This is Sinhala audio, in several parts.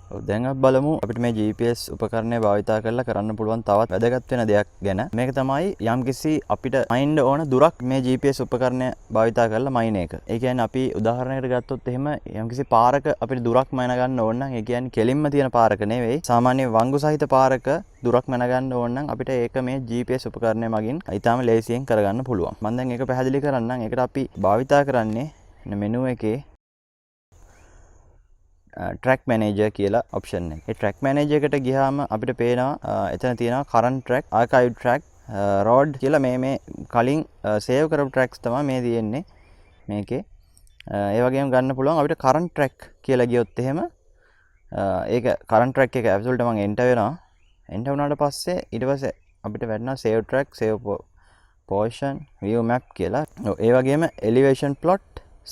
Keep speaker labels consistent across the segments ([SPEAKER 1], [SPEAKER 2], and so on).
[SPEAKER 1] දැන් අපි බලමු අපිට මේ GPS උපකරණය භාවිතා කරලා කරන්න පුළුවන් තවත් වැදගත් වෙන දෙයක් ගැන. මේක තමයි යම්කිසි අපිට මයින්ඩ් ඕන දුරක් මේ GPS උපකරණය භාවිතා කරලා මයින් එක. ඒ කියන්නේ අපි උදාහරණයකට ගත්තොත් එහෙම යම්කිසි පාරක අපිට දුරක් මයින ගන්න ඕන නම් ඒ කියන්නේ කෙලින්ම තියෙන පාරක නෙවෙයි සාමාන්‍ය වංගු සහිත පාරක දුරක් මැන ගන්න ඕන නම් අපිට ඒක මේ GPS උපකරණය මගින් ඊටාම ලේසියෙන් කරගන්න පුළුවන්. මම දැන් ඒක පැහැදිලි කරන්නම්. ඒකට අපි භාවිතා කරන්නේ මෙනු එකේ track manager කියලා option එක. ඒ track manager එකට ගියාම අපිට පේනවා එතන තියෙනවා current track, archive track, road කියලා මේ කලින් save කරපු tracks තමයි මේ තියෙන්නේ මේකේ. ඒ වගේම ගන්න පුළුවන් අපිට current track කියලා ගියොත් එහෙම ඒක current track එක absolute මම enter වෙනවා. enter වුණාට පස්සේ ඊට පස්සේ අපිට වැටෙනවා save track, save position, view map කියලා. ඒ වගේම elevation plot,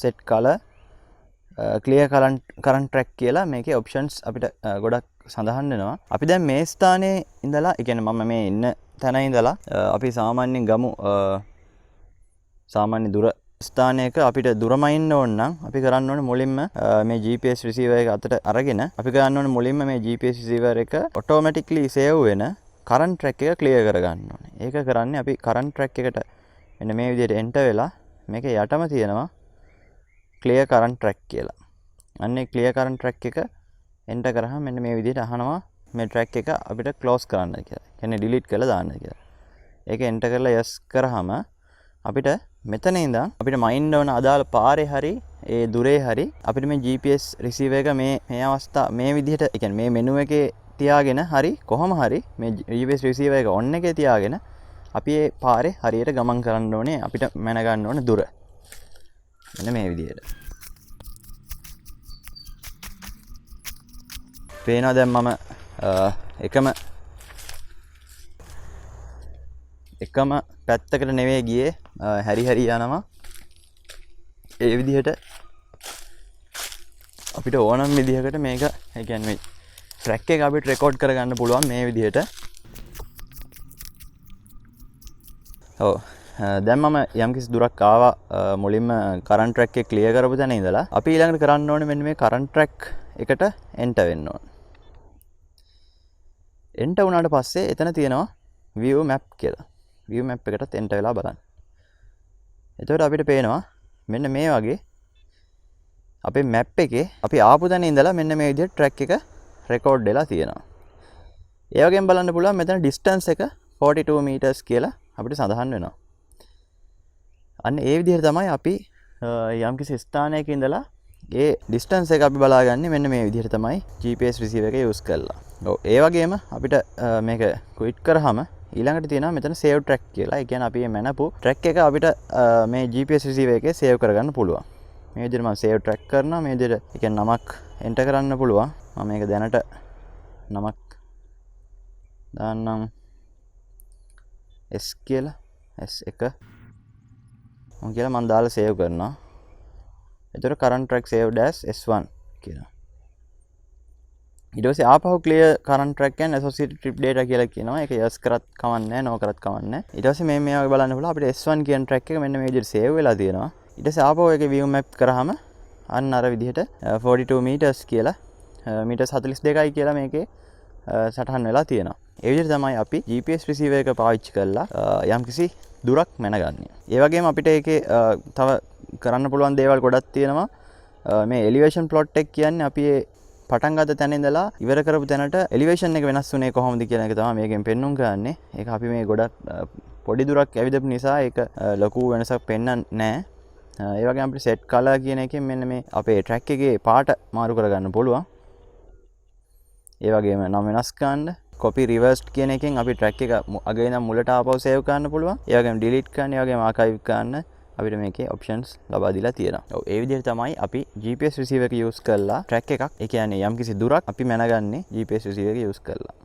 [SPEAKER 1] set color, clear current track කියලා මේකේ options අපිට ගොඩක් සඳහන් වෙනවා. අපි දැන් මේ ස්ථානයේ ඉඳලා ඒ කියන්නේ මම මේ ඉන්න තැන ඉඳලා අපි සාමාන්‍යයෙන් ගමු සාමාන්‍ය දුර ස්ථානයක අපිට දුරමයින්න ඕන නම් අපි කරන්න ඕනේ මුලින්ම මේ GPS receiver එක අතට අරගෙන අපි කරන්න ඕනේ මුලින්ම මේ GPS receiver එක automatically save වෙන current track එක clear කරගන්න ඕනේ. ඒක කරන්නේ අපි current track එකට මෙන්න මේ විදිහට enter වෙලා මේකේ යටම තියෙනවා clear current track කියලා. අන්නේ clear current track එක enter කරාම මෙන්න මේ විදිහට අහනවා මේ track එක අපිට close කරන්න කියලා. කියන්නේ delete කරලා දාන්න කියලා. ඒක enter කරලා yes කරාම අපිට මෙතන ඉඳන් අපිට මයින්ඩ් වන අදාළ පාරේ හරි ඒ දුරේ හරි අපිට මේ GPS receiver එක මේ අවස්ථාව මේ විදිහට ඒ කියන්නේ මේ menu එකේ තියාගෙන හරි කොහොම හරි මේ GPS receiver එක on එකේ තියාගෙන අපි මේ පාරේ හරියට ගමන් කරන්න ඕනේ අපිට මැන ගන්න ඕන දුර. මෙන්න මේ විදිහට. පේනවා දැන් මම එකම පැත්තකට නෙවෙයි ගියේ හැරි යනවා. ඒ විදිහට අපිට ඕනම විදිහකට මේක ඒ කියන්නේ මේ ට්‍රැක් එක අපිට රෙකෝඩ් කරගන්න පුළුවන් මේ විදිහට. ඔව් දැන් මම යම්කිසි දුරක් ආවා මුලින්ම current track එක clear කරපු තැන ඉඳලා අපි ඊළඟට කරන්න ඕනේ මෙන්න මේ current track එකට enter වෙන්න ඕනේ. enter වුණාට පස්සේ එතන තියෙනවා view map කියලා. view map එකටත් enter වෙලා බලන්න. එතකොට අපිට පේනවා මෙන්න මේ වගේ අපේ map එකේ අපි ආපු තැන ඉඳලා මෙන්න මේ විදිහට track එක record වෙලා තියෙනවා. ඒ වගේම බලන්න පුළුවන් මෙතන distance එක 42 meters කියලා අපිට සඳහන් වෙනවා. අන්න ඒ විදිහට තමයි අපි යම්කිසි ස්ථානයක ඉඳලා ඒ distance එක අපි බලාගන්නේ මෙන්න මේ විදිහට තමයි GPS receiver එක use කරලා. ඔව් ඒ වගේම අපිට මේක quit කරාම ඊළඟට තියෙනවා මෙතන save track කියලා. ඒ කියන්නේ අපි මේ මැනපු track එක අපිට මේ GPS receiver එකේ save කරගන්න පුළුවන්. මේ විදිහට මම save track කරනවා. මේ විදිහට ඒ කියන්නේ නමක් enter කරන්න පුළුවන්. මම මේක දැනට නමක් දාන්නම් S කියලා. S1 මම කියලා මම දාලා save කරනවා. එතකොට current track saved as S1 කියලා. ඊට පස්සේ ආපහු clear current track and associated trip data කියලා කියනවා. ඒක yes කරත් කමන්නේ නැහැ, no කරත් කමන්නේ නැහැ. ඊට පස්සේ මේ වගේ බලන්න පුළුවන් අපිට S1 කියන track එක මෙන්න මේ විදිහට save වෙලා තියෙනවා. ඊට පස්සේ ආපහු ඒකේ view map කරාම අන්න අර විදිහට 42 meters කියලා meters 42යි කියලා මේකේ සටහන් වෙලා තියෙනවා. ඒ විදිහට තමයි අපි GPS receiver එක පාවිච්චි කරලා යම්කිසි දුරක් මැනගන්නේ. ඒ වගේම අපිට ඒකේ තව කරන්න පුළුවන් දේවල් ගොඩක් තියෙනවා. මේ elevation plot එක කියන්නේ අපි පටන් ගත්ත තැන ඉඳලා ඉවර කරපු තැනට elevation එක වෙනස් වුණේ කොහොමද කියන එක තමයි මේකෙන් පෙන්වුම් කරන්නේ. ඒක අපි මේ ගොඩක් පොඩි දුරක් ඇවිදපු නිසා ඒක ලොකු වෙනසක් පෙන්වන්නේ නැහැ. ඒ වගේම අපිට set color කියන එකෙන් මෙන්න මේ අපේ track එකේ පාට මාරු කරගන්න පුළුවන්. ඒ වගේම නම් වෙනස් කරන්න copy reversed කියන එකෙන් අපි track එක අගේ ඉඳන් මුලට ආපහු save කරන්න පුළුවන්. ඒ වගේම delete කරන්න, ඒ වගේම archive කරන්න අපිට මේකේ options ලබා දීලා තියෙනවා. ඔව් ඒ විදිහට තමයි අපි GPS receiver එක use කරලා track එකක් ඒ කියන්නේ යම්කිසි දුරක් අපි මැනගන්නේ GPS receiver එක use කරලා.